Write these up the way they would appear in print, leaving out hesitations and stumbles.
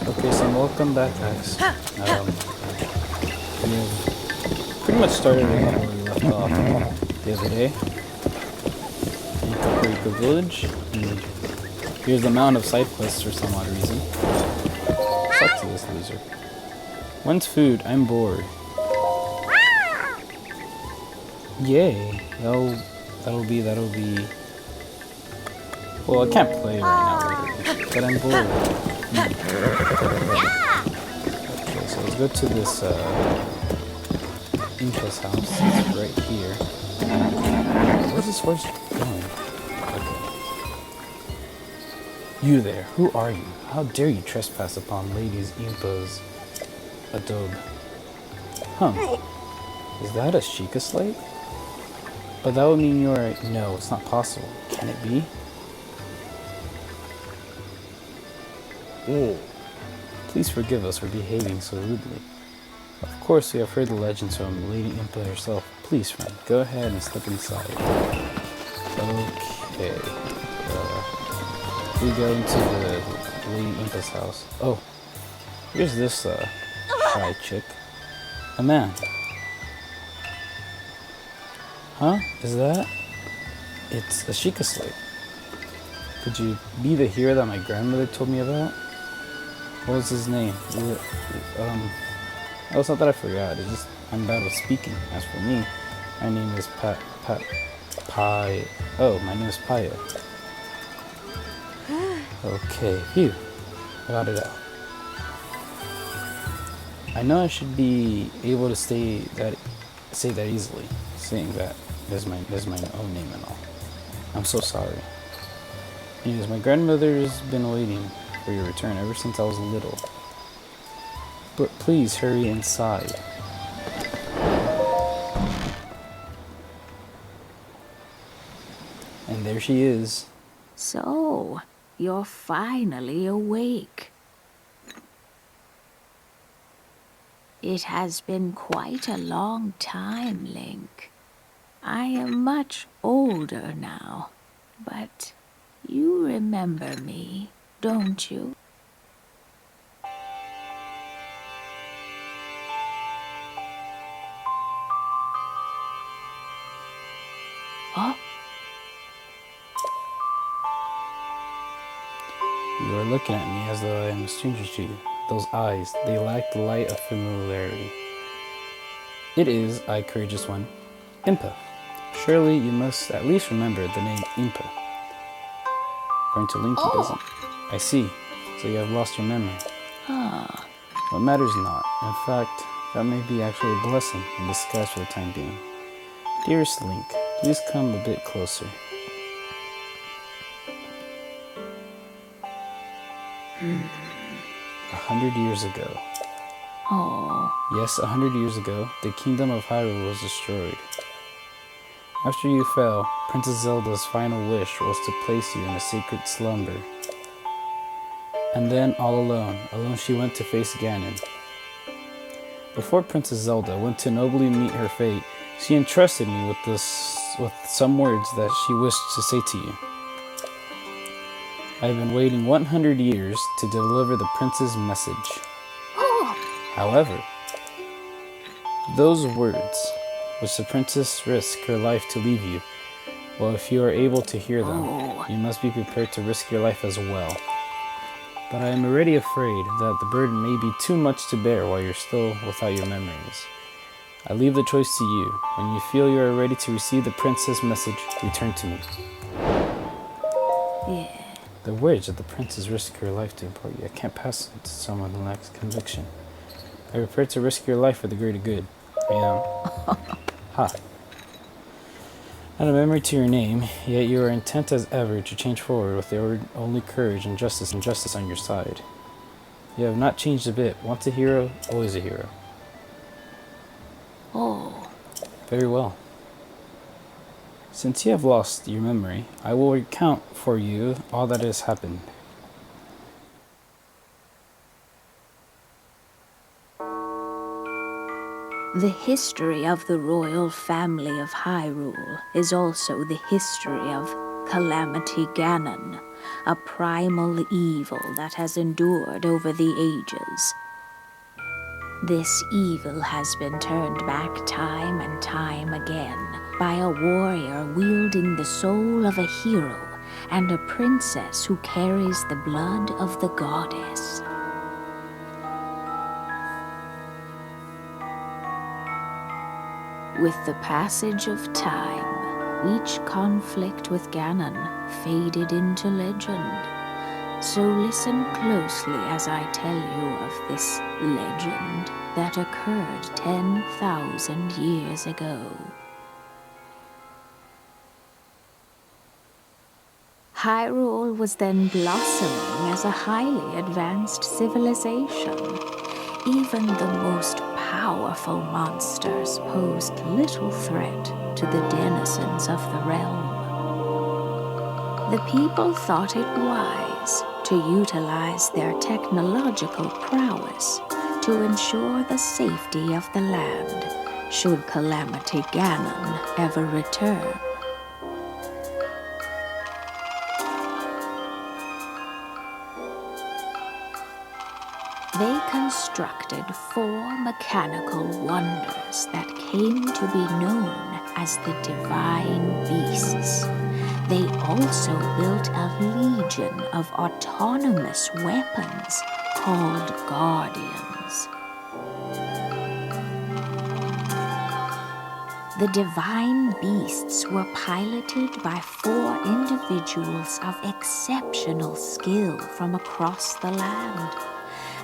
Okay, so welcome back, guys. We've pretty much started where we left off the other day in Kakariko Village. And here's the mound of side quests for some odd reason. Suck to this loser. When's food? I'm bored. Yay. That'll be. Well, I can't play right now, literally, but I'm bored. Okay, so let's go to this Inca's house. It's right here. Where's this horse going? Okay. You there, who are you? How dare you trespass upon Ladies Impa's adobe? Is that a Sheikah slate? But that would mean you're... No, it's not possible. Can it be? Please forgive us for behaving so rudely. Of course, we have heard the legends from Lady Impa herself. Please, friend, go ahead and step inside. Okay. We go into the Lady Impa's house. Oh, here's this shy chick. A man. Huh? Is that? It's a Sheikah slate. Could you be the hero that my grandmother told me about? What was his name? Oh, it's not that I forgot. It's just I'm bad with speaking. As for me, my name is Pai. Oh, my name is Paya. Okay, phew. I got it out. I know I should be able to say that easily, saying that there's my own name and all. I'm so sorry. Anyways, my grandmother's been waiting for your return ever since I was little. But please hurry inside. And there she is. So, you're finally awake. It has been quite a long time, Link. I am much older now, but you remember me, don't you? Oh? You are looking at me as though I am a stranger to you. Those eyes, they lack the light of familiarity. It is, I courageous one, Impa. Surely you must at least remember the name Impa. According to Link, he doesn't. I see. So you have lost your memory. Ah. What matters not. In fact, that may be actually a blessing in disguise for the time being. Dearest Link, please come a bit closer. 100 years ago. Oh. Yes, 100 years ago, the kingdom of Hyrule was destroyed. After you fell, Princess Zelda's final wish was to place you in a sacred slumber. And then, all alone she went to face Ganon. Before Princess Zelda went to nobly meet her fate, she entrusted me with some words that she wished to say to you. I have been waiting 100 years to deliver the prince's message. However, those words, which the princess risked her life to leave you, well, if you are able to hear them, you must be prepared to risk your life as well. But I am already afraid that the burden may be too much to bear while you're still without your memories. I leave the choice to you. When you feel you are ready to receive the princess' message, return to me. Yeah. The words that the princess risked her life to impart you, I can't pass it to someone who lacks conviction. I am prepared to risk your life for the greater good. I am. Ha. Not a memory to your name, yet you are intent as ever to change forward with only courage and justice on your side. You have not changed a bit. Once a hero, always a hero. Oh. Very well. Since you have lost your memory, I will recount for you all that has happened. The history of the royal family of Hyrule is also the history of Calamity Ganon, a primal evil that has endured over the ages. This evil has been turned back time and time again by a warrior wielding the soul of a hero and a princess who carries the blood of the goddess. With the passage of time, each conflict with Ganon faded into legend. So listen closely as I tell you of this legend that occurred 10,000 years ago. Hyrule was then blossoming as a highly advanced civilization. Even the most powerful monsters posed little threat to the denizens of the realm. The people thought it wise to utilize their technological prowess to ensure the safety of the land should Calamity Ganon ever return. They constructed 4 mechanical wonders that came to be known as the Divine Beasts. They also built a legion of autonomous weapons called Guardians. The Divine Beasts were piloted by 4 individuals of exceptional skill from across the land.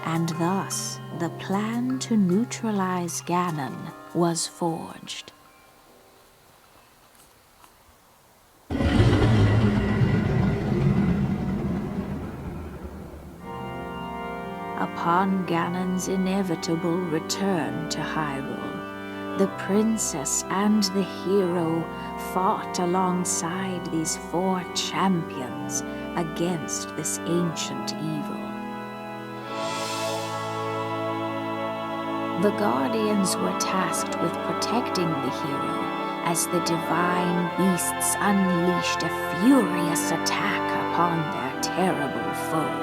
And thus, the plan to neutralize Ganon was forged. Upon Ganon's inevitable return to Hyrule, the princess and the hero fought alongside these 4 champions against this ancient evil. The Guardians were tasked with protecting the hero as the Divine Beasts unleashed a furious attack upon their terrible foe.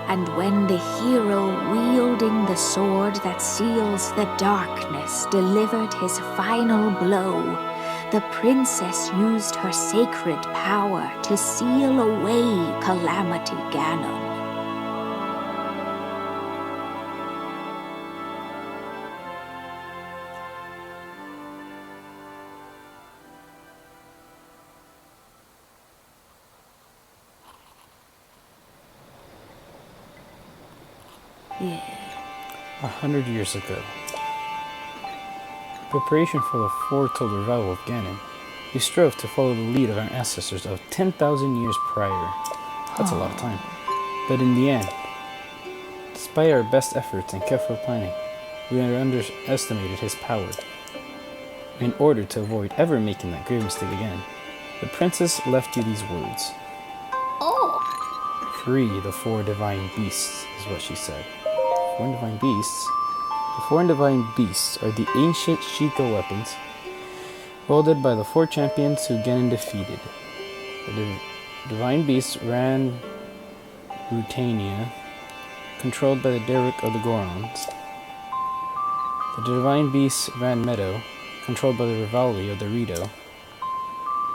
And when the hero wielding the sword that seals the darkness delivered his final blow, the princess used her sacred power to seal away Calamity Ganon. Yeah. 100 years ago. In preparation for the foretold revival of Ganon, we strove to follow the lead of our ancestors of 10,000 years prior. That's a lot of time. But in the end, despite our best efforts and careful planning, we underestimated his power. In order to avoid ever making that grave mistake again, the princess left you these words. Free the 4 divine beasts, is what she said. 4 divine beasts? The 4 divine beasts are the ancient Sheikah weapons wielded by the 4 champions who Ganon defeated. The divine beasts ran Rutania, controlled by the Derrick of the Gorons. The divine beasts ran Meadow, controlled by the Rivali of the Rito.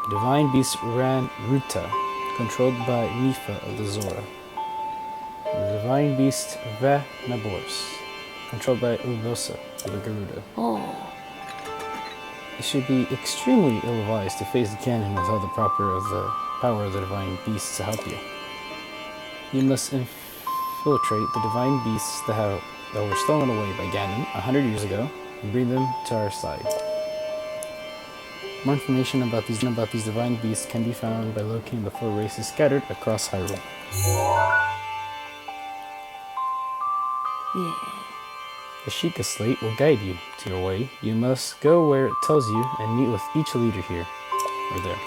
The divine beasts ran Ruta, controlled by Nifa of the Zora. The divine beast Nabors, controlled by Urbosa of the Gerudo. It should be extremely ill-advised to face Ganon without the power of the divine beasts to help you. You must infiltrate the divine beasts that were stolen away by Ganon 100 years ago and bring them to our side. More information about these divine beasts can be found by locating the 4 races scattered across Hyrule. Yeah. The Sheikah Slate will guide you to your way. You must go where it tells you and meet with each leader here or there.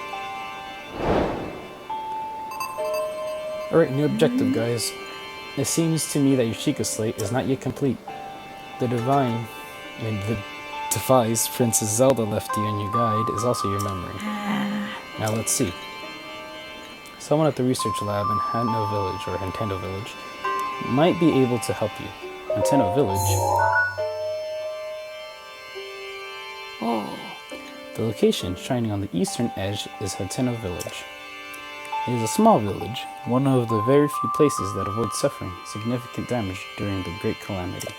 Alright, new objective, guys. It seems to me that your Sheikah Slate is not yet complete. The device Princess Zelda left you in your guide is also your memory. Now let's see. Someone at the research lab in Nintendo Village, or Nintendo Village, might be able to help you. Nintendo Village? Oh. The location shining on the eastern edge is Hateno Village. It is a small village, one of the very few places that avoid suffering significant damage during the Great Calamity.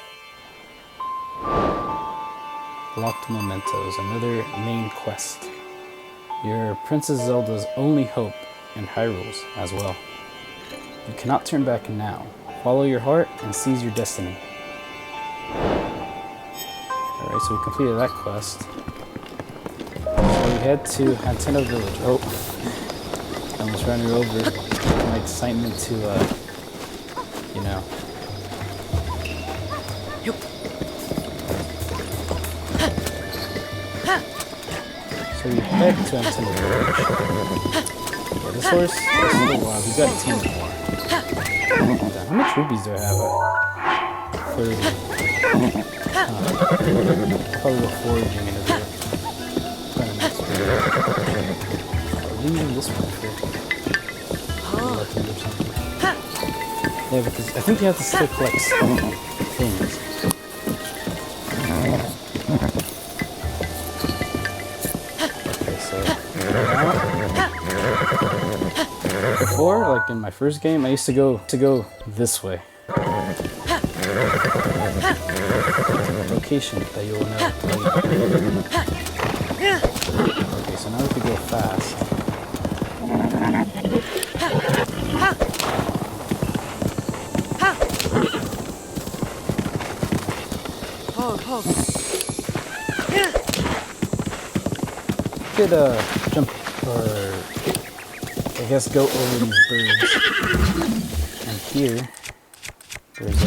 Locked mementos, another main quest. You're Princess Zelda's only hope in Hyrule as well. You cannot turn back now. Follow your heart and seize your destiny. Alright, so we completed that quest. So we head to Hateno Village. Oh, I almost ran her over. My excitement to, you know. So we head to Hateno Village. Yeah, this horse is a little wild. We got 10 more. How much rupees do I have? 30. Probably go foraging in a bit. Leaving this one for lucky or something. Yeah, because I think you have to still collect some things. Okay, so before, like in my first game, I used to go this way. Location that you will know later. Okay, so now we have to go fast. Could jump, or I guess go over these birds. And here, there's a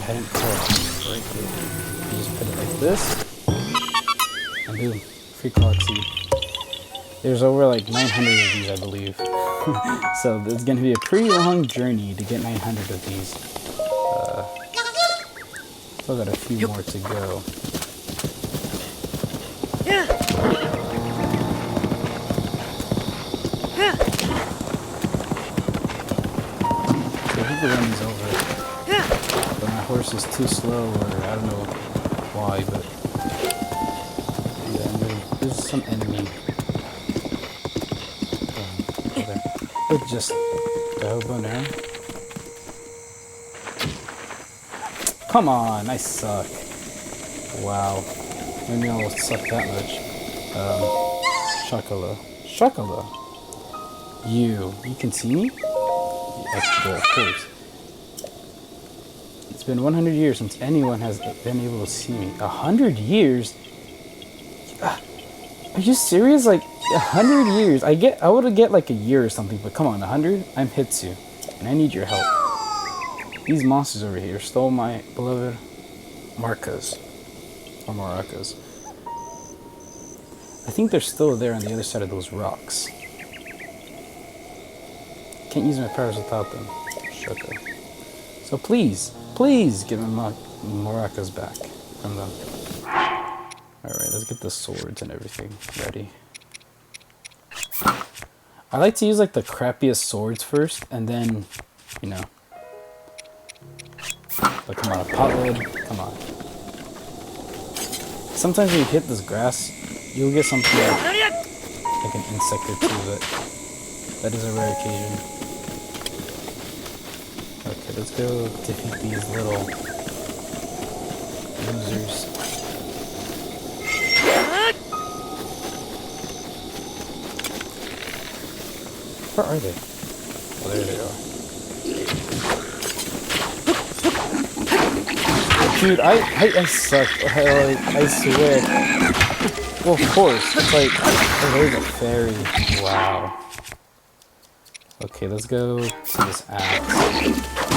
hidden torch right here. You just put it like this, and boom, free clock seed. There's over like 900 of these, I believe. So it's going to be a pretty long journey to get 900 of these. Still got a few more to go. So I think the run is over. But my horse is too slow, or I don't know why, but yeah, there's some enemy. But just go now. Come on, I suck. Wow. Maybe I will suck that much. Chocola. You can see me? Extra, of course. It's been 100 years since anyone has been able to see me. 100 years? Are you serious? Like 100 years? I would get like a year or something, but come on, 100? I'm Hitsu, and I need your help. These monsters over here stole my beloved maracas. I think they're still there on the other side of those rocks. Can't use my powers without them. Shaka. So please give my maracas back from them. Alright, let's get the swords and everything ready. I like to use like the crappiest swords first, and then, you know. But come on, a potwood, come on. Sometimes when you hit this grass, you'll get something like an insect or two, but that is a rare occasion. Okay, let's go defeat these little losers. Where are they? Oh, there they are. Dude, I suck. I swear. Well, of course. It's like, oh, there's a fairy. Wow. Okay, let's go to this axe.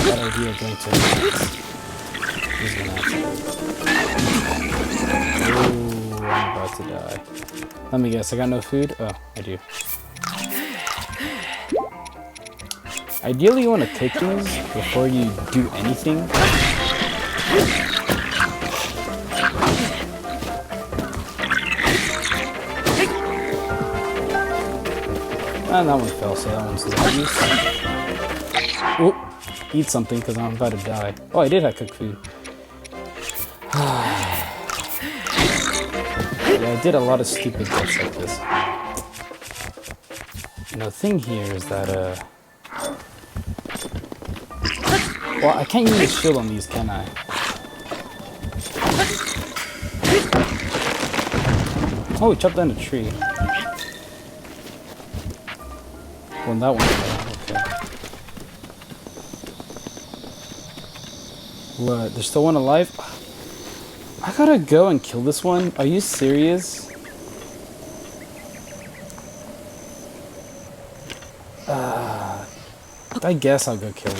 That idea of going to an axe. He's gonna have to. Ooh, I'm about to die. Let me guess, I got no food? Oh, I do. Ideally, you want to cook these before you do anything. And that one fell, so that one's no use. Oh, eat something because I'm about to die. Oh, I did have cooked food. Yeah, I did a lot of stupid bits like this. You know, the thing here is that, well, I can't use a shield on these, can I? Oh, we chopped down a tree. Well, that one fell. Okay. What? There's still one alive? I gotta go and kill this one? Are you serious? I guess I'll go kill it.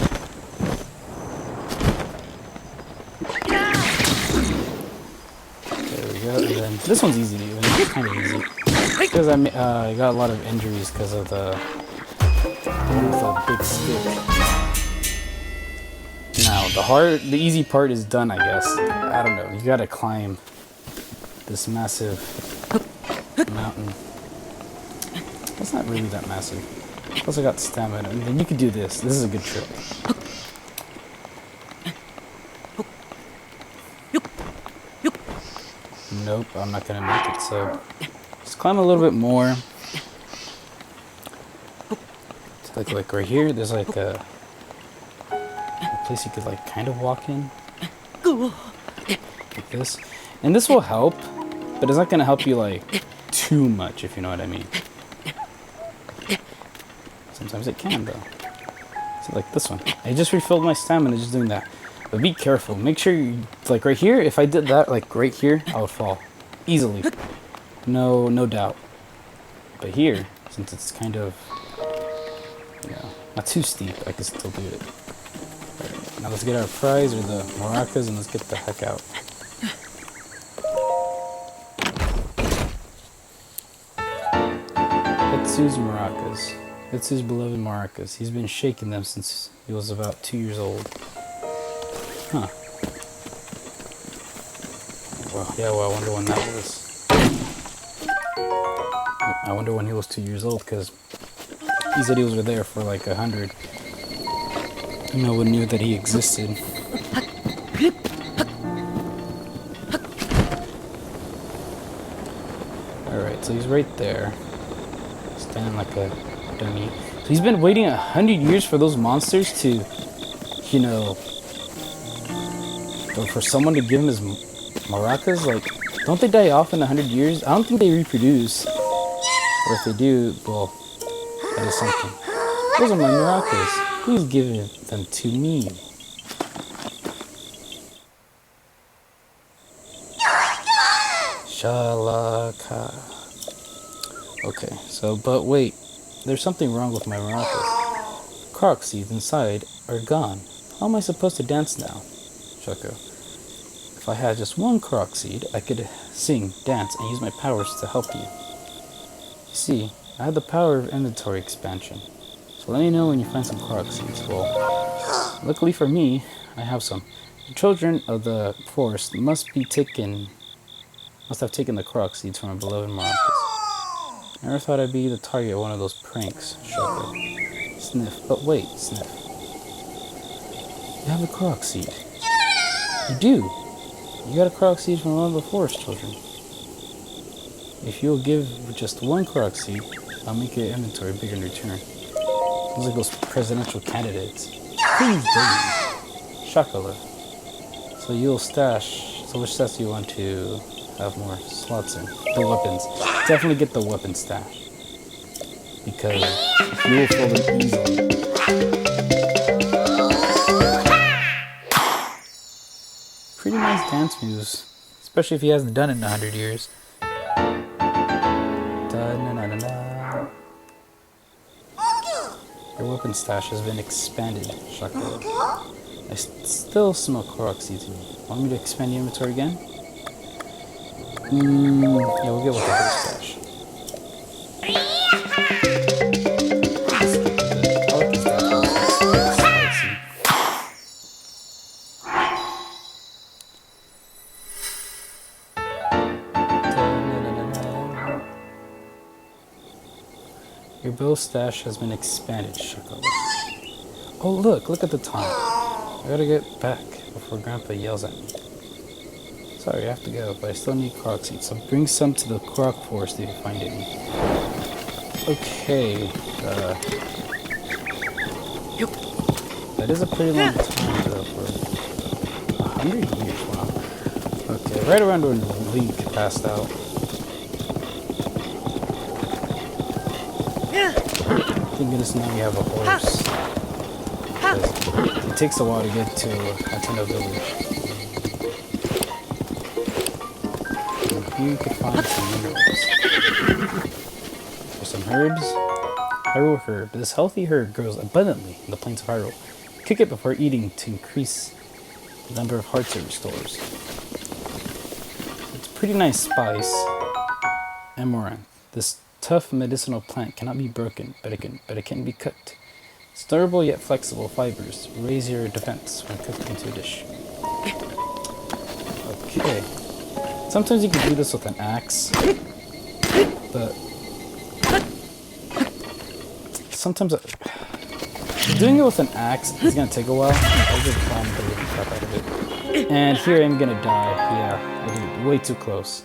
There we go. And then this one's easy to do. It's kind of easy. Because I got a lot of injuries because of the one with a big stick. Now the easy part is done, I guess. I don't know. You gotta climb this massive mountain. It's not really that massive. Plus I got stamina, and then you could do this. This is a good trick. Nope, I'm not gonna make it, so just climb a little bit more. It's like right here, there's like a place you could like kind of walk in. Like this. And this will help, but it's not gonna help you like too much, if you know what I mean. Sometimes it can though. So like this one. I just refilled my stamina just doing that. But be careful. Make sure you, like right here, if I did that, like right here, I would fall. Easily. No doubt. But here, since it's kind of, you know, not too steep, I can still do it. Right, now let's get our prize, or the maracas, and let's get the heck out. Etsu's maracas. Etsu's beloved maracas. He's been shaking them since he was about 2 years old. Huh. Well, yeah, well, I wonder when that was. I wonder when he was 2 years old, because he said he was there for like 100. No one knew that he existed. Alright, so he's right there. Standing like a dummy. So he's been waiting 100 years for those monsters to, you know, or for someone to give him his maracas. Like, don't they die off in 100 years? I don't think they reproduce. Or if they do, well, that is something. Those are my maracas. Please give them to me. Shalaka. Okay, so, but wait. There's something wrong with my maracas. Croc seeds inside are gone. How am I supposed to dance now? Shako. If I had just one croc seed, I could sing, dance, and use my powers to help you. You see, I have the power of inventory expansion. So let me know when you find some croc seeds. Well, luckily for me, I have some. The children of the forest must have taken the croc seeds from my beloved maracas. Never thought I'd be the target of one of those pranks, Shako. Sniff. But wait, Sniff. You have a croc seed. You do. You got a croc seed from one of the forest children. If you'll give just one croc seed, I'll make your inventory bigger in return. Sounds like those presidential candidates. Please, baby. Chocolate. So you'll stash. So which sets do you want to have more slots in? The weapons. Definitely get the weapon stash. Because you will fill them easily. Pretty nice dance moves. Especially if he hasn't done it in 100 years. Da-na-na-na-na. Your weapon stash has been expanded, Chocolate. I still smell Korok seeds in me. Want me to expand your inventory again? Yeah, we'll get with the whole stash. I like this dance. Spicy. Your bow stash has been expanded, Shakala. Oh, look at the time. I gotta get back before Grandpa yells at me. Sorry, I have to go, but I still need croc seeds, so bring some to the croc forest if you find any. Okay, that is a pretty long time, though, for 100 years, wow. Okay, right around when Link passed out. Thank goodness now we have a horse. It takes a while to get to Hateno Village. And here you can find some minerals. There's some herbs. Hyrule herb. This healthy herb grows abundantly in the plains of Hyrule. Cook it before eating to increase the number of hearts it restores. It's a pretty nice spice. Amaranth. This tough medicinal plant cannot be broken, but it can be cooked. Its durable yet flexible fibers raise your defense when cooked into a dish. Okay. Sometimes you can do this with an axe, but sometimes doing it with an axe is gonna take a while. I'll just bomb the living crap out of it. And here I'm gonna die. Yeah, I did way too close.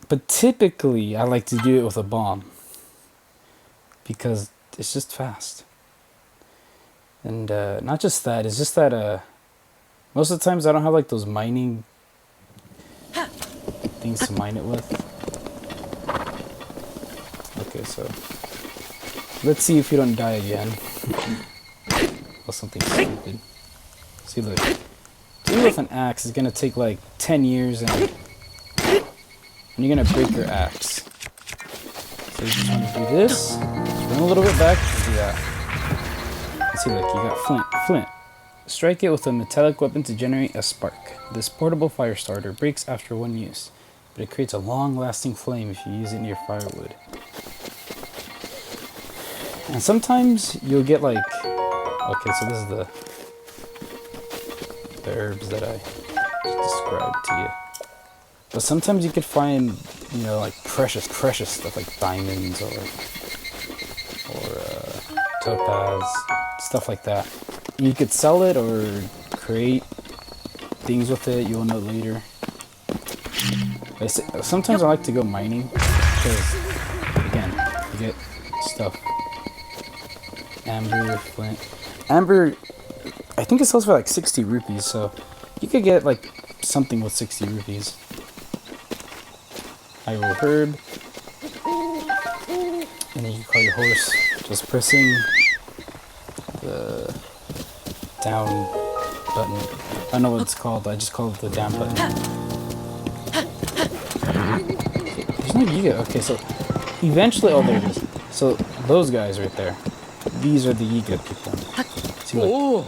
But typically, I like to do it with a bomb because it's just fast. And not just that, it's just that most of the times I don't have like those mining things to mine it with. Okay, so let's see if you don't die again. Or something stupid. See, look. Doing it with an axe is gonna take like 10 years and you're gonna break your axe. So you just want to do this, just run a little bit back, and do that. And see, look, you got flint. Strike it with a metallic weapon to generate a spark. This portable fire starter breaks after one use, but it creates a long-lasting flame if you use it near firewood. And sometimes you'll get like, okay, so this is the herbs that I just described to you. But sometimes you could find, you know, like precious stuff like diamonds or topaz, stuff like that. You could sell it or create things with it. You'll know later. Sometimes I like to go mining because, again, you get stuff. Amber, flint. Amber, I think it sells for like 60 rupees, so you could get like something with 60 rupees. Hyrule herb. And then you can call your horse just pressing the down button. I don't know what it's called, I just call it the down button. There's no Yiga. Okay, so eventually, oh, there it is. So those guys right there, these are the Yiga people. See, look,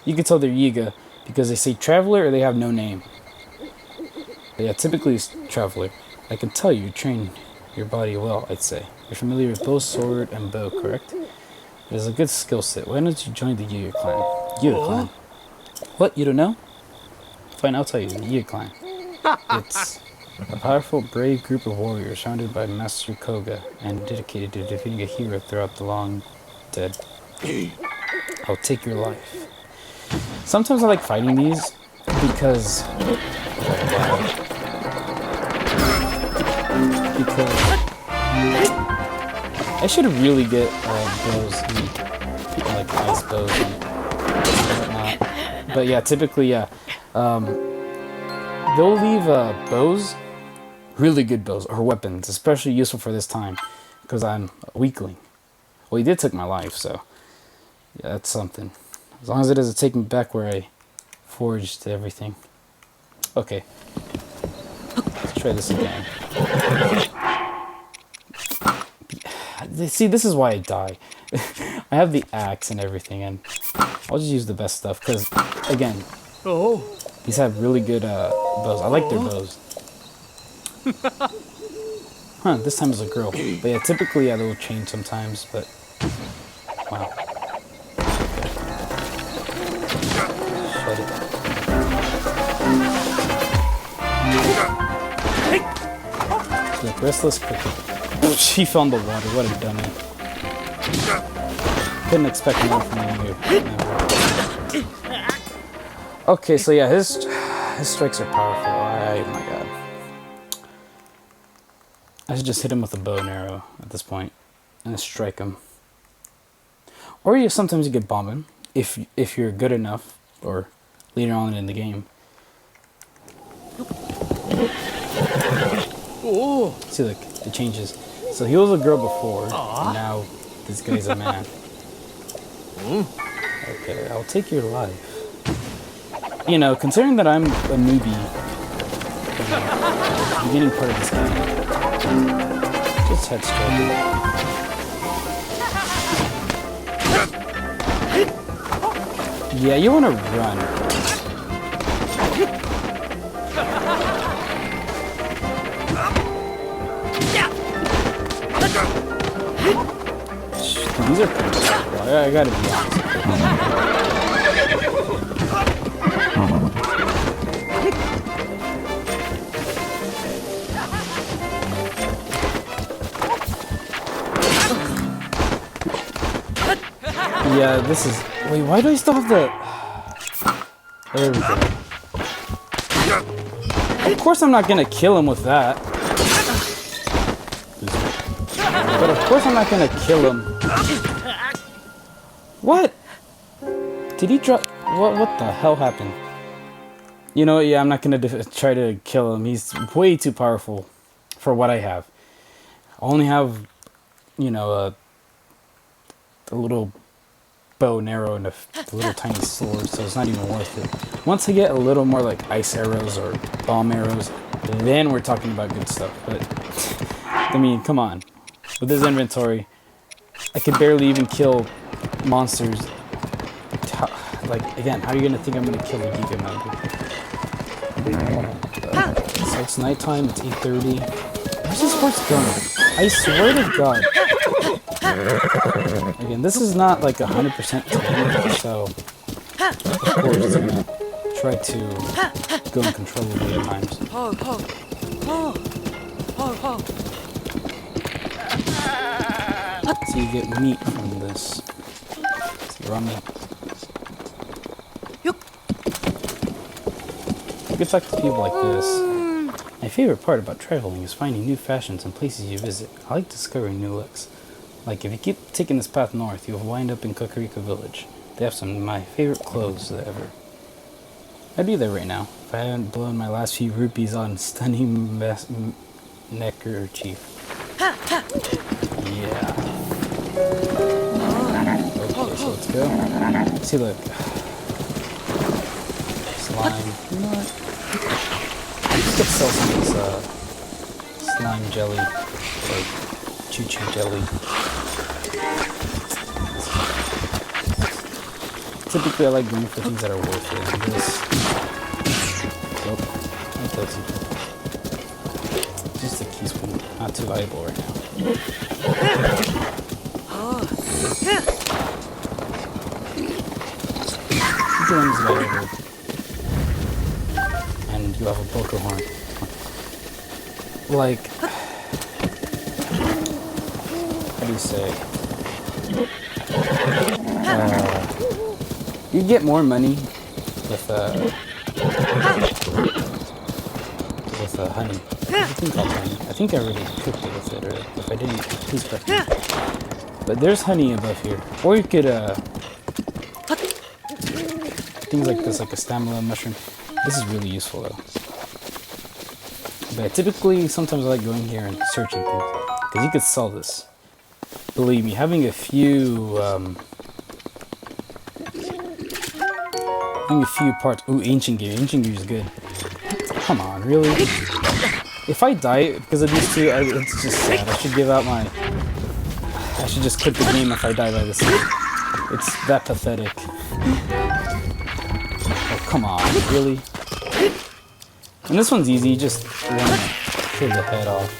you can tell they're Yiga because they say traveler or they have no name. But yeah, typically it's traveler. I can tell you train your body well, I'd say. You're familiar with bow, sword, and bow, correct? It is a good skill set. Why don't you join the Yiga clan? Yiga clan? What, you don't know? Fine, I'll tell you, the Yiga clan. It's a powerful, brave group of warriors surrounded by Master Koga and dedicated to defeating a hero throughout the long dead. I'll take your life. Sometimes I like fighting these because I should really get bows, like ice bows and whatnot. But yeah, typically, yeah. They'll leave bows, really good bows, or weapons, especially useful for this time, because I'm a weakling. Well, he did take my life, so yeah, that's something. As long as it doesn't take me back where I forged everything. Okay. Let's try this again. See, this is why I die. I have the axe and everything, and I'll just use the best stuff, because, again, these have really good bows. I like their bows. Huh, this time it's a girl. But yeah, typically, yeah, they'll change sometimes, but wow. Shut it. Look, restless cricket. She fell in the water. What a dummy. Couldn't expect more from you. No. Okay, so yeah, his strikes are powerful. Oh my god. I should just hit him with a bow and arrow at this point and strike him. Or sometimes you get bombing if you're good enough, or later on in the game. Oh, see, look, it changes. So he was a girl before, and now this guy's a man. Okay, I'll take your life. You know, considering that I'm a newbie, beginning part of this game, just head straight. Yeah, you want to run. These are pretty tough. I gotta be honest. Yeah, this is... Wait, why do I still have the... There we go. Of course I'm not gonna kill him with that. But of course I'm not gonna kill him. What? Did he drop... What the hell happened? You know what, yeah, I'm not gonna try to kill him. He's way too powerful for what I have. I only have, you know, a little bow and arrow and a little tiny sword, so it's not even worth it. Once I get a little more like ice arrows or bomb arrows, then we're talking about good stuff. But, I mean, come on. With this inventory, I could barely even kill monsters. Like, again, how are you going to think I'm going to kill a Giga member? So it's nighttime, it's 8:30. Where's this horse going? I swear to God. Again, this is not like 100% tamed, so of course it's going to try to go uncontrollably at times. So you get meat from this. See, raw meat. You can talk to people like this. My favorite part about traveling is finding new fashions and places you visit. I like discovering new looks. Like, if you keep taking this path north, you'll wind up in Kakariko Village. They have some of my favorite clothes ever. I'd be there right now if I hadn't blown my last few rupees on stunning neckerchief. Yeah. Okay, so let's go. See, look. Slime. You know what? I could sell some of this slime jelly. Like, choo-choo jelly. Typically, I like going for things that are worth it. And this... Oh, I killed something. Just a teaspoon. Not too valuable right now. One's valuable. And you have a poker horn. Like... How do you say? You get more money with honey. I think called honey. I think I already cooked it with it, or if I didn't, please correct me. But there's honey above here. Or you could, things like this, like a stamina mushroom. This is really useful though. But typically, sometimes I like going here and searching things. Because you could sell this. Believe me, having a few parts. Ooh, ancient gear. Ancient gear is good. Come on, really? If I die because of these two, it's just sad. I should give out my... I should just quit the game if I die by this thing. It's that pathetic. Oh, come on, really? And this one's easy, you just want to kill the head off.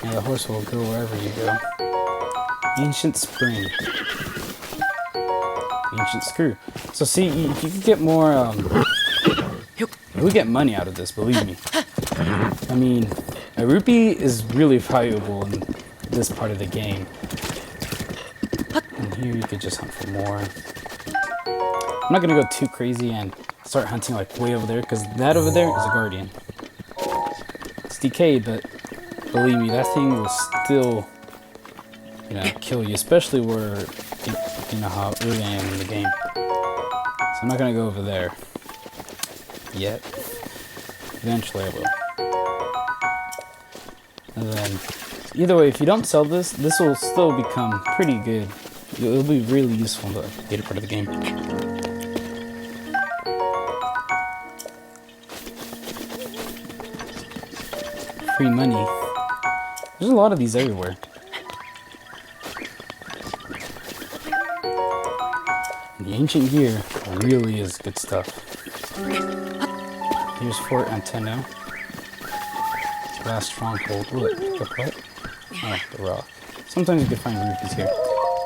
Yeah, the horse will go wherever you go. Ancient spring. ancient screw. So see, you can get more, we get money out of this, believe me. I mean, a rupee is really valuable in this part of the game. And here you could just hunt for more. I'm not gonna go too crazy and start hunting like way over there, because that over there is a guardian. It's decayed, but believe me, that thing will still, you know, kill you, especially where, you know how early I am in the game. So I'm not gonna go over there yet. Eventually I will. And then, either way, if you don't sell this, this will still become pretty good. It'll be really useful in the later part of the game. Free money. There's a lot of these everywhere. And the ancient gear really is good stuff. Here's Fort Antenna. Last stronghold. Look, the what? Oh, the rock. Sometimes you can find rupees here.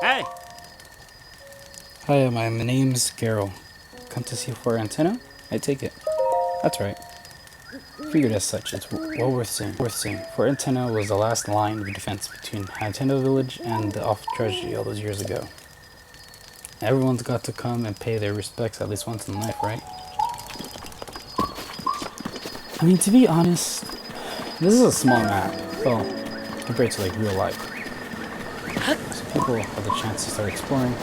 Hey! Hi, my name's Garrel. Come to see Fort Antenna? I take it. That's right. Figured as such, it's well worth seeing. Fort Antenna was the last line of defense between Antenna Village and the off tragedy all those years ago. Everyone's got to come and pay their respects at least once in life, right? I mean, to be honest, this is a small map. Well, compared to like real life. So people have the chance to start exploring.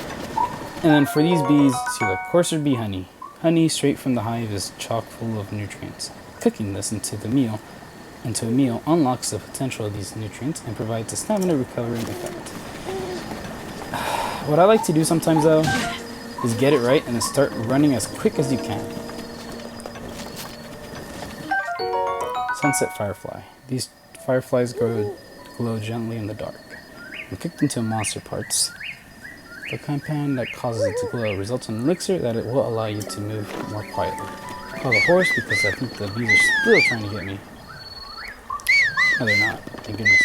And then for these bees, see, like coarser bee honey. Honey straight from the hive is chock full of nutrients. Cooking this into a meal unlocks the potential of these nutrients and provides a stamina recovering effect. What I like to do sometimes though is get it right and then start running as quick as you can. Sunset firefly. These fireflies glow gently in the dark. When cooked into monster parts, the compound that causes it to glow results in an elixir that it will allow you to move more quietly. I call the horse because I think the bees are still trying to get me. No, they're not. Thank goodness.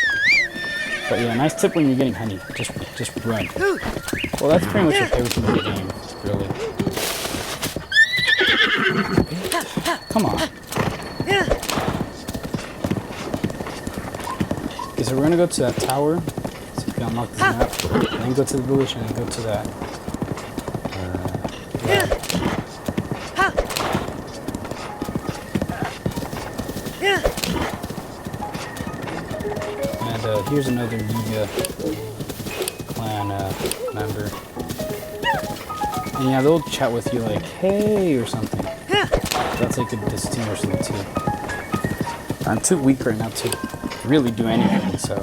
But yeah, nice tip when you're getting honey. Just run. Well, that's pretty much everything in the game, really. Come on. Okay, so we're gonna go to that tower. So we can unlock this map. And then go to the village and then go to that. And here's another Yuga clan member. And yeah, they'll chat with you like, hey, or something. That's like a distinguish them too. I'm too weak right now to really do anything, so.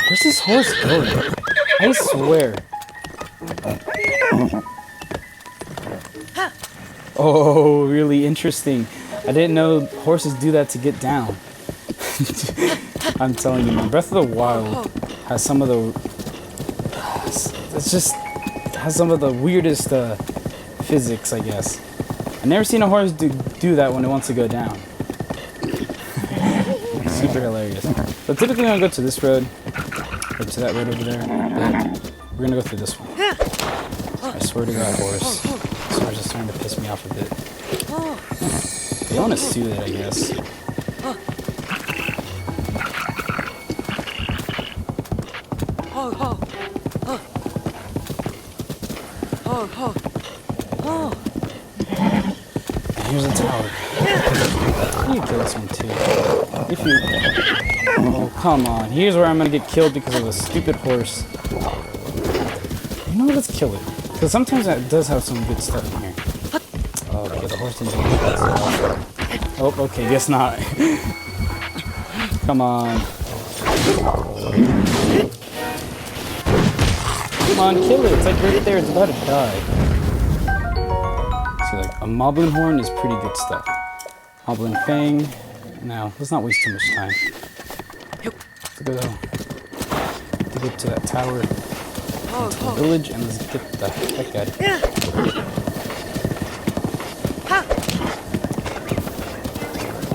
Where's this horse going? I swear. Oh, really interesting. I didn't know horses do that to get down. I'm telling you, man, Breath of the Wild has some of the... It's just... has some of the weirdest physics, I guess. I've never seen a horse do that when it wants to go down. Super hilarious. But typically I'm gonna go to this road, or to that road over there. But we're gonna go through this one. I swear to God, horse. This horse is starting to piss me off a bit. They want to soothe it, I guess. And here's a tower. You can kill this one too. If you... Oh, come on. Here's where I'm gonna get killed because of a stupid horse. You know what? Let's kill it. Because sometimes that does have some good stuff in here. Oh, okay, the horse didn't do that. Oh, okay, guess not. Come on. Come on, kill it. It's like right there. It's about to die. See, like, a Moblin Horn is pretty good stuff. Moblin Fang. Now, let's not waste too much time. To go to that tower, into the village, and let's get the heck out of here.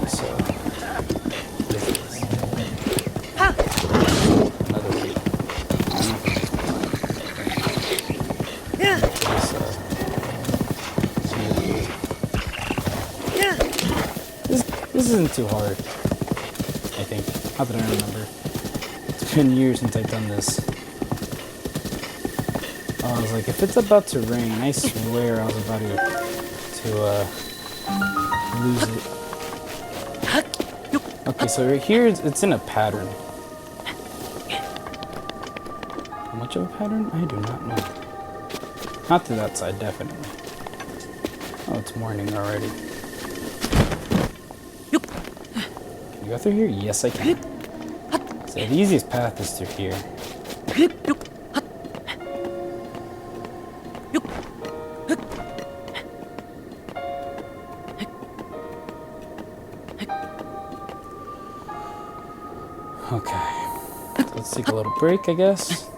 So, what is this? Another way. isn't too hard, I think. Not that I remember. It's been years since I've done this. Oh, I was like, if it's about to rain, I swear I was about to lose it. Okay, so right here, it's in a pattern. How much of a pattern? I do not know. Not to that side, definitely. Oh, it's morning already. Can you go through here? Yes, I can. So the easiest path is through here. Okay. So let's take a little break, I guess.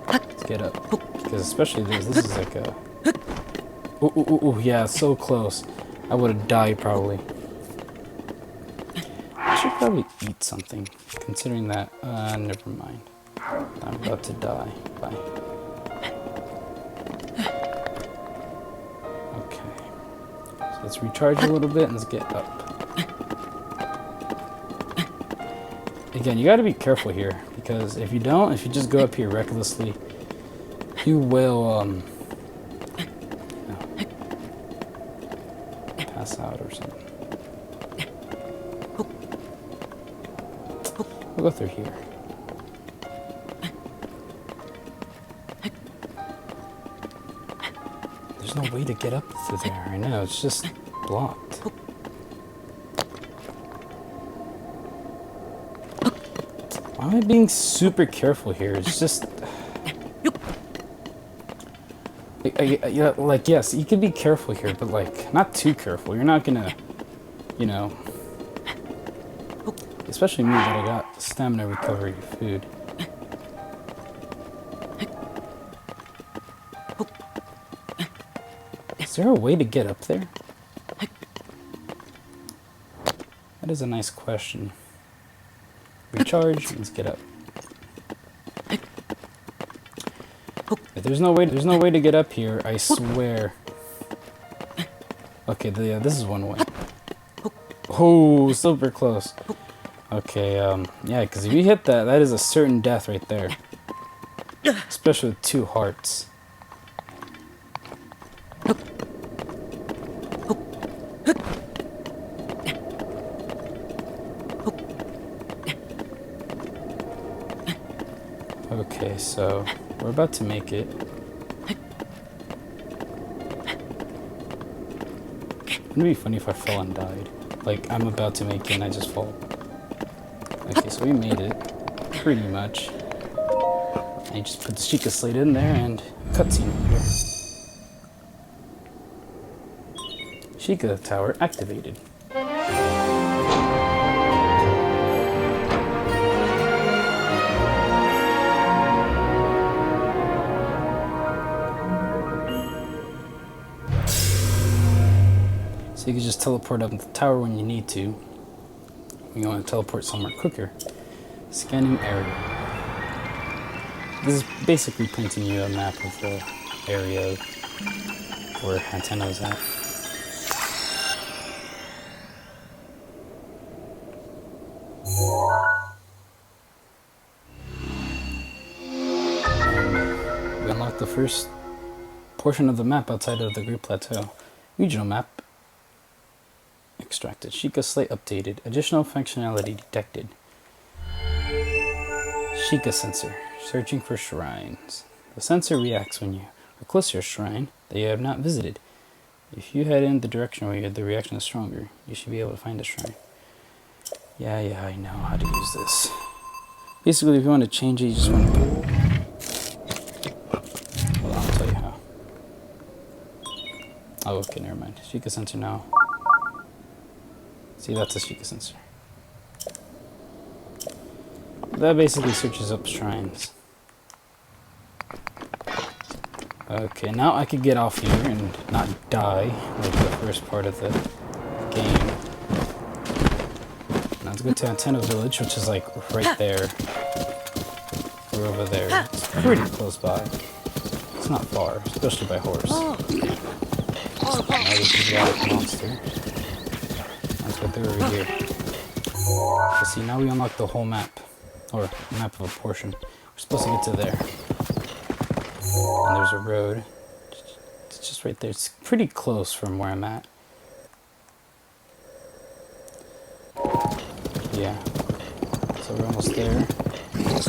Let's get up. Because especially this is like a... Ooh, yeah, so close. I would have died, probably. I should probably eat something, considering that... never mind. I'm about to die. Bye. Okay. So let's recharge a little bit and let's get up. Again, you gotta be careful here, because if you don't, if you just go up here recklessly, you will, pass out or something. We'll go through here. There's no way to get up through there. I know, it's just blocked. Why am I being super careful here? It's just... like, yes, you can be careful here, but, like, not too careful. You're not gonna, you know... Especially me, that I got stamina recovery food. Is there a way to get up there? That is a nice question. Recharge, let's get up. If there's no way to get up here, I swear. Okay, yeah, this is one way. Oh, super close. Okay, yeah, because if you hit that, that is a certain death right there. Especially with 2 hearts. Okay, so we're about to make it. Wouldn't it be funny if I fell and died? Like, I'm about to make it and I just fall. Okay, so we made it. Pretty much. And you just put the Sheikah Slate in there and cutscene here. Sheikah Tower activated. So you can just teleport up to the tower when you need to. You want to teleport somewhere quicker. Scanning area. This is basically printing you a map of the area where antenna is at. We unlocked the first portion of the map outside of the Great Plateau. Regional map extracted. Sheikah Slate updated. Additional functionality detected. Sheikah sensor. Searching for shrines. The sensor reacts when you are close to a shrine that you have not visited. If you head in the direction where the reaction is stronger, you should be able to find a shrine. Yeah, I know how to use this. Basically, if you want to change it, you just want to... Hold on, I'll tell you how. Oh, okay, never mind. Sheikah sensor now. See, that's a Sheikah sensor. That basically searches up shrines. Okay, now I could get off here and not die like the first part of the game. Now let's go to Antenna Village, which is like right there. Or over there. It's pretty close by. It's not far, especially by horse. Now this is a monster. Let's go through over here. So see, now we unlock the whole map. Or map of a portion. We're supposed to get to there. And there's a road. It's just right there. It's pretty close from where I'm at. Yeah. So we're almost there. Just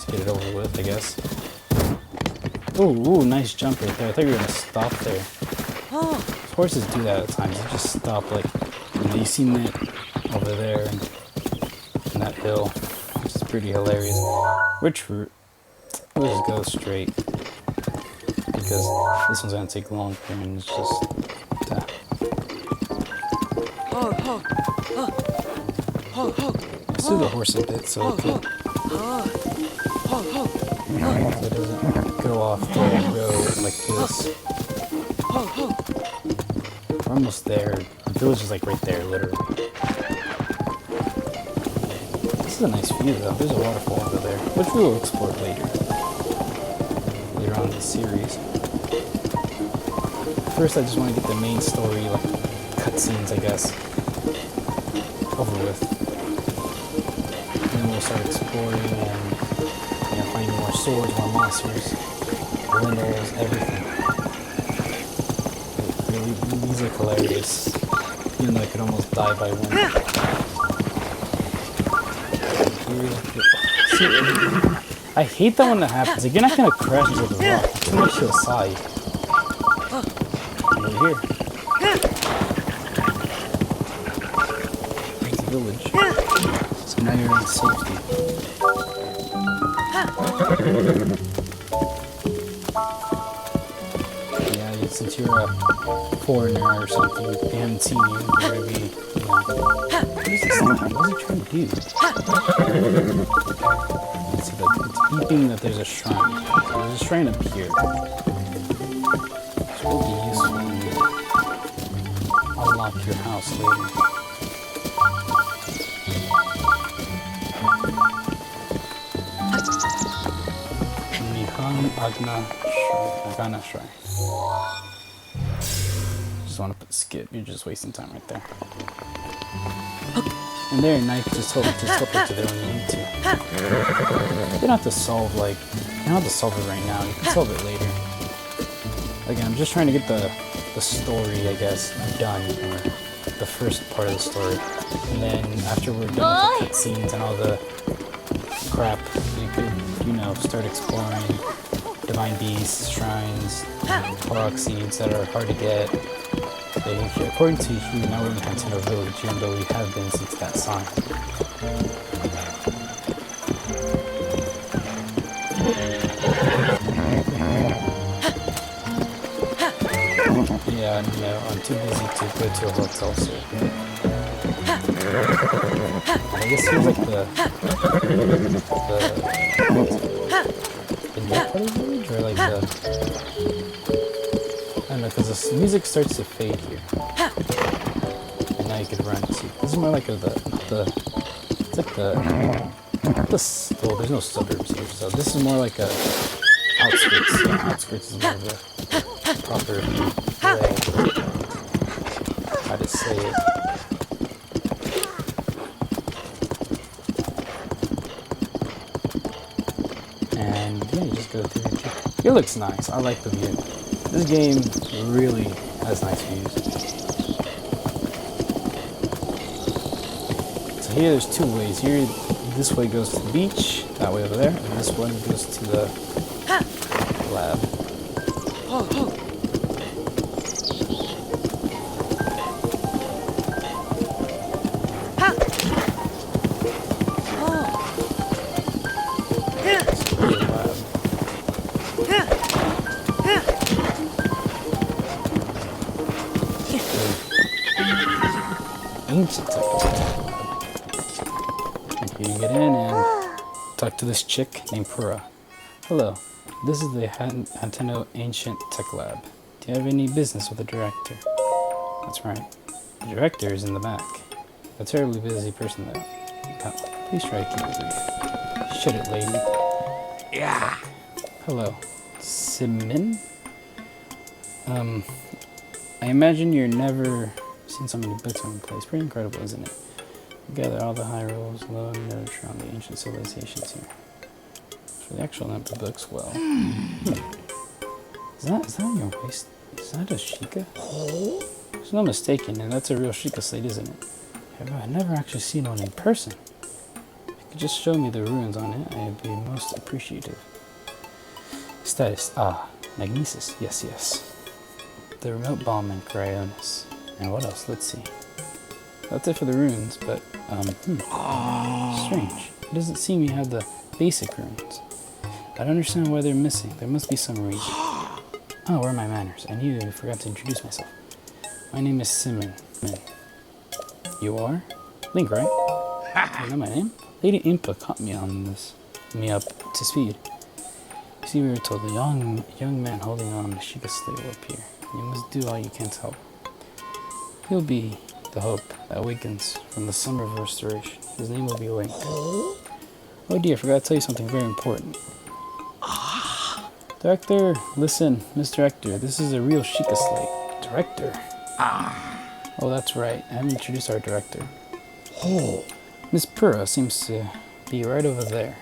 to get it over with, I guess. Ooh, nice jump right there. I thought you were gonna stop there. Horses do that at times. They just stop, like, you seen it over there and that hill, which is pretty hilarious. Which route? We'll just go straight because this one's gonna take longer and it's just. I see the horse a bit, so it doesn't go off the road like this. We're almost there. The village is like right there, literally. This is a nice view though. There's a waterfall over there, which we will explore later on in the series. First, I just want to get the main story, like cutscenes, I guess, over with. And then we'll start exploring and finding more swords, more monsters, windows, everything. These are hilarious, even though I could almost die by one. I hate that when that happens. Like, you're not gonna crash into the rock. Too much to the side. Over here. There's the village. So now you're in safety. Yeah, since you're a foreigner or something, they haven't seen you, you're gonna be, what is this thing? What is it trying to do? It's beeping that there's a shrine. So there's a shrine up here. Which will be useful when you unlock your house later. Agana Shrine. Just want to put skip, you're just wasting time right there. And there, knife just hold it to there when you need to. You don't have to solve, like, you don't have to solve it right now, you can solve it later. Again, I'm just trying to get the story, I guess, done, or the first part of the story. And then after we're done with the cutscenes and all the crap, you could, start exploring divine beasts, shrines, Korok seeds that are hard to get. According to you, now we're in Nintendo Village, even though we have been since that sign. Yeah, no, I'm too busy to go to a hotel, so. I guess here's like the new part of the village, or like I don't know, because the music starts to fade here. And now you can run too. This is more like it's like well, there's no suburbs here, so this is more like a outskirts. Yeah, outskirts is more of a proper way how to say it. And yeah, you just go through it. It looks nice. I like the view. This game really has nice views. So here there's two ways. Here, this way goes to the beach, that way over there, and this one goes to the lab. Ancient technology. You get in and talk to this chick named Pura. Hello, this is the Nintendo Ancient Tech Lab. Do you have any business with the director? That's right. The director is in the back. A terribly busy person though. Please try to keep it brief. Shut it, lady. Yeah. Hello. Simin? I imagine you're never seen so many books in one place. Pretty incredible, isn't it? Gather all the high rules, low and literature on the ancient civilizations here. For the actual number of books, well... Is that on your waist? Is that a Sheikah? There's no mistaking, and that's a real Sheikah slate, isn't it? I've never actually seen one in person. If you could just show me the ruins on it, I'd be most appreciative. Status. Magnesis. Yes. The remote bomb and cryonis. And what else? Let's see. That's it for the runes, but, strange. It doesn't seem you have the basic runes. I don't understand why they're missing. There must be some reason. Oh, where are my manners? I knew I forgot to introduce myself. My name is Simon. You are? Link, right? You know my name? Lady Impa caught me on this. Me up to speed. You see, we were told the young man holding on to Sheikah slate will appear. You must do all you can to help. He'll be the hope that awakens from the summer of restoration. His name will be Link. Oh dear, I forgot to tell you something very important. Director, listen, Miss Director, this is a real Sheikah slate. Director? Oh, that's right. I haven't introduced our director. Miss Pura seems to be right over there.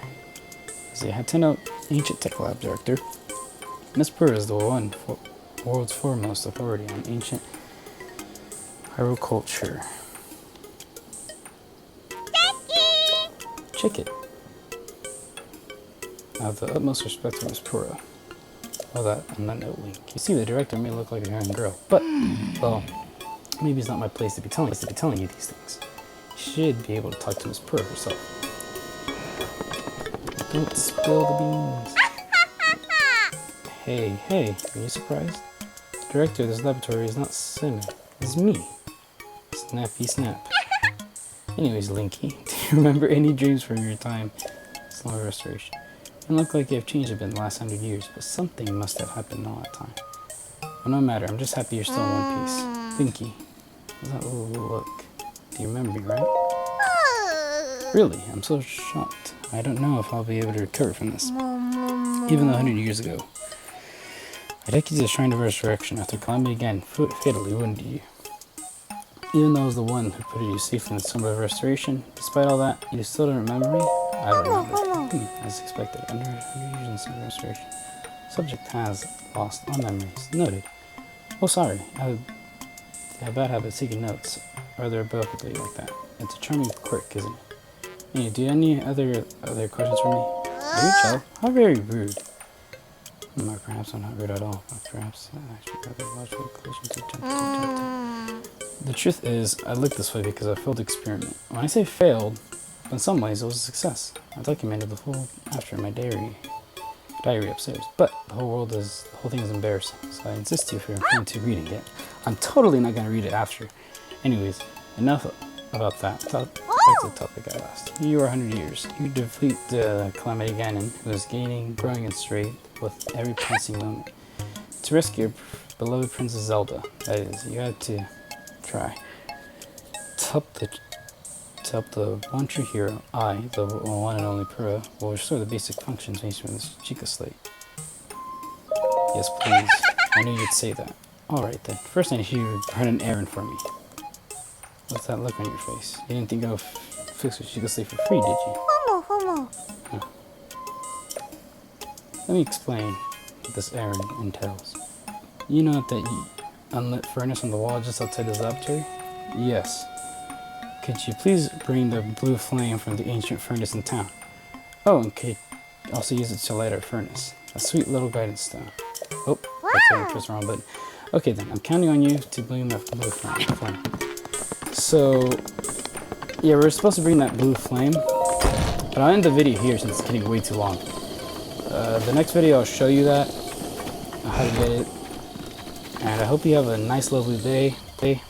As the Hateno Ancient Tech Lab Director, Miss Pura is the world's foremost authority on ancient Hieroculture. Check it. I have the utmost respect for Miss Pura. Oh, that on that note, Link. You see, the director may look like a young girl, but, well, maybe it's not my place to be telling you these things. You should be able to talk to Miss Pura herself. Don't spill the beans. Hey, are you surprised? The director of this laboratory is not Simon. It's me. Snappy Snap. Anyways, Linky, do you remember any dreams from your time in Slumber Restoration? It looked like you have changed a bit in the last 100 years, but something must have happened all that time. Well, no matter, I'm just happy you're still in one piece. Linky, what's that little look? Do you remember me, right? Really? I'm so shocked. I don't know if I'll be able to recover from this. Even though 100 years ago, I took you to the Shrine of Resurrection after calamity again, fatally wounded you. Even though I was the one who put you safely in the Summer of Restoration, despite all that, you still don't remember me? I don't remember. As expected, under 100 years in the Summer of Restoration, subject has lost all memories. Noted. Oh, sorry. I have a bad habit of taking notes, rather abruptly like that. It's a charming quirk, isn't it? Anyway, do you have any other questions for me? Are you child? How very rude. Or perhaps I'm not rude at all. Or perhaps I actually got the logical conclusion to jump. The truth is, I look this way because I failed the experiment. When I say failed, in some ways it was a success. I documented the full after in my diary upstairs. But the whole thing is embarrassing, so I insist if you're going to reading it. I'm totally not going to read it after. Anyways, enough about that. Back to the topic I asked. You are 100 years. You defeat the Calamity Ganon, who is growing in strength with every passing moment. To rescue your beloved Princess Zelda, that is, you had to try. To help the one true hero, I, the one and only Pura, will restore the basic functions made from this Sheikah slate. Yes, please. I knew you'd say that. Alright then. First I need you to run an errand for me. What's that look on your face? You didn't think I would fix your Sheikah slate for free, did you? Huh. Let me explain what this errand entails. You know that unlit furnace on the wall just outside the laboratory? Yes. Could you please bring the blue flame from the ancient furnace in town? Oh, and could also use it to light our furnace. A sweet little guidance stone. Oh, I pressed the wrong button. Okay then, I'm counting on you to bring that blue flame. So, yeah, we're supposed to bring that blue flame, but I'll end the video here since it's getting way too long. The next video I'll show you that, how to get it, and I hope you have a nice lovely day.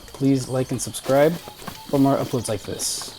Please like and subscribe for more uploads like this.